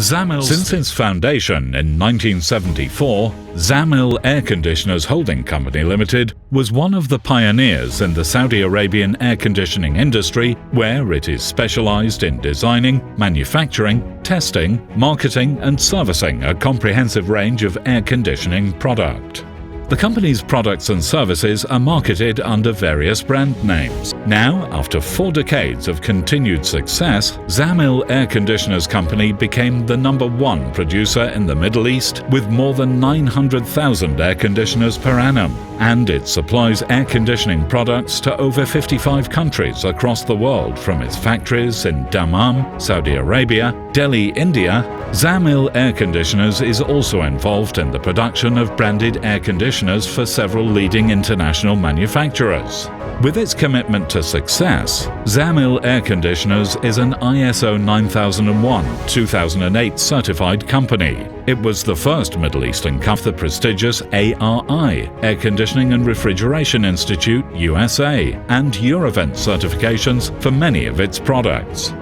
Since its foundation in 1974, Zamil Air Conditioners Holding Company Limited was one of the pioneers in the Saudi Arabian air conditioning industry, where it is specialized in designing, manufacturing, testing, marketing and servicing a comprehensive range of air conditioning product. The company's products and services are marketed under various brand names. Now, after 4 decades of continued success, Zamil Air Conditioners Company became the #1 producer in the Middle East with more than 900,000 air conditioners per annum, and it supplies air conditioning products to over 55 countries across the world from its factories in Dammam, Saudi Arabia, Delhi, India. Zamil Air Conditioners is also involved in the production of branded air conditioners for several leading international manufacturers. With its commitment to success, Zamil Air Conditioners is an ISO 9001-2008 certified company. It was the first Middle Eastern company, the prestigious ARI, Air Conditioning and Refrigeration Institute USA, and Eurovent certifications for many of its products.